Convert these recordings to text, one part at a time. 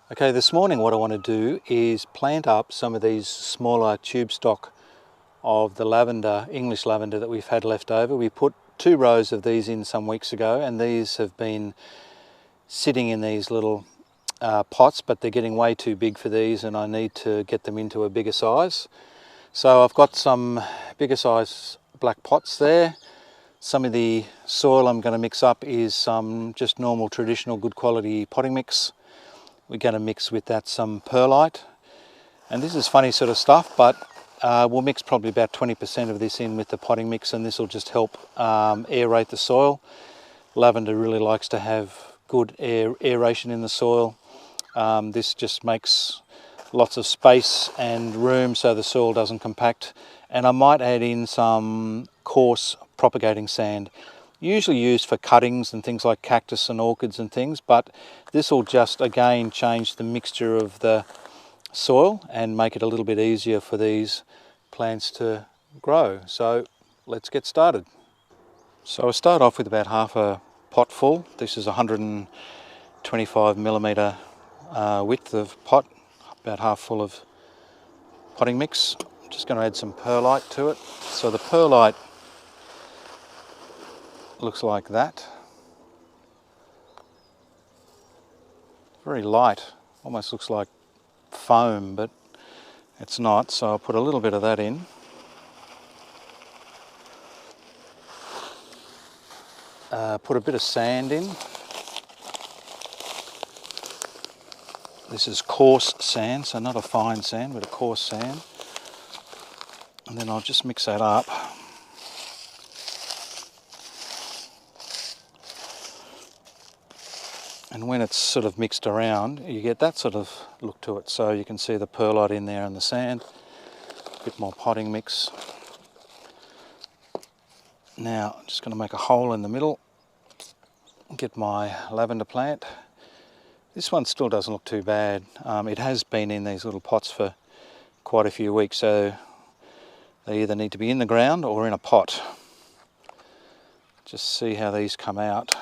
Okay, this morning what I want to do is plant up some of these smaller tube stock of the lavender, English lavender that we've had left over. We put 2 rows of these in some weeks ago, and these have been sitting in these little pots, but they're getting way too big for these and I need to get them into a bigger size. So I've got some bigger size black pots there. Some of the soil I'm going to mix up is some just normal traditional good quality potting mix. We're going to mix with that some perlite, and this is funny sort of stuff, but we'll mix probably about 20% of this in with the potting mix, and this will just help aerate the soil. Lavender really likes to have good aeration in the soil. This just makes lots of space and room so the soil doesn't compact. And I might add in some coarse propagating sand, usually used for cuttings and things like cactus and orchids and things, but this will just again change the mixture of the soil and make it a little bit easier for these plants to grow. So let's get started. So I'll start off with about half a pot full. This is 125 millimeter width of pot, about half full of potting mix. I'm just going to add some perlite to it. So the perlite looks like that. Very light, almost looks like foam, but it's not, so I'll put a little bit of that in. Put a bit of sand in. This is coarse sand, so not a fine sand, but a coarse sand. And then I'll just mix that up. And when it's sort of mixed around, you get that sort of look to it. So you can see the perlite in there and the sand, a bit more potting mix. Now I'm just going to make a hole in the middle, get my lavender plant. This one still doesn't look too bad. It has been in these little pots for quite a few weeks, so they either need to be in the ground or in a pot. Just see how these come out.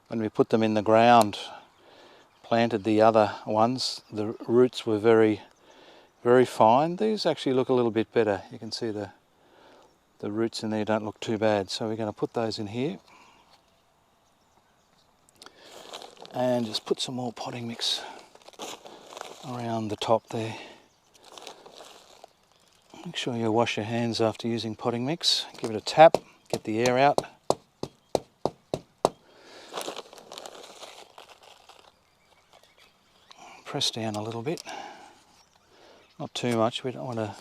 When we put them in the ground, planted the other ones, the roots were very, very fine. These actually look a little bit better. You can see the roots in there don't look too bad. So we're going to put those in here. And just put some more potting mix around the top there. Make sure you wash your hands after using potting mix. Give it a tap, get the air out. Press down a little bit, not too much. We don't want to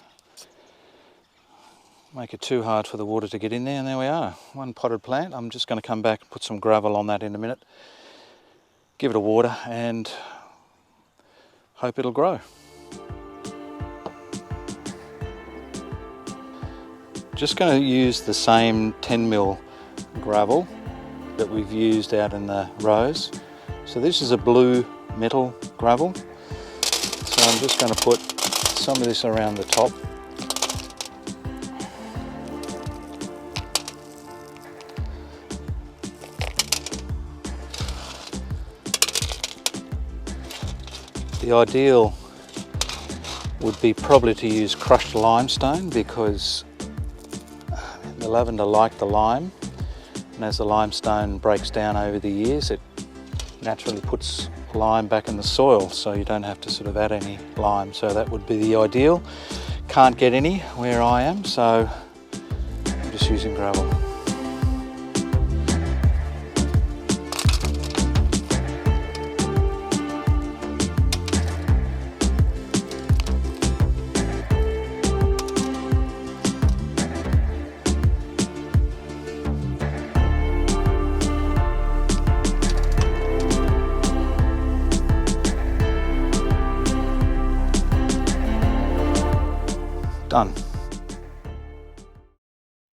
make it too hard for the water to get in there. And there we are, one potted plant. I'm just going to come back and put some gravel on that in a minute, give it a water and hope it'll grow. Just going to use the same 10mm gravel that we've used out in the rows. So this is a blue metal gravel, so I'm just going to put some of this around the top. The ideal would be probably to use crushed limestone, because the lavender like the lime, and as the limestone breaks down over the years, it naturally puts lime back in the soil, so you don't have to sort of add any lime. So that would be the ideal. Can't get any where I am, so I'm just using gravel. Done.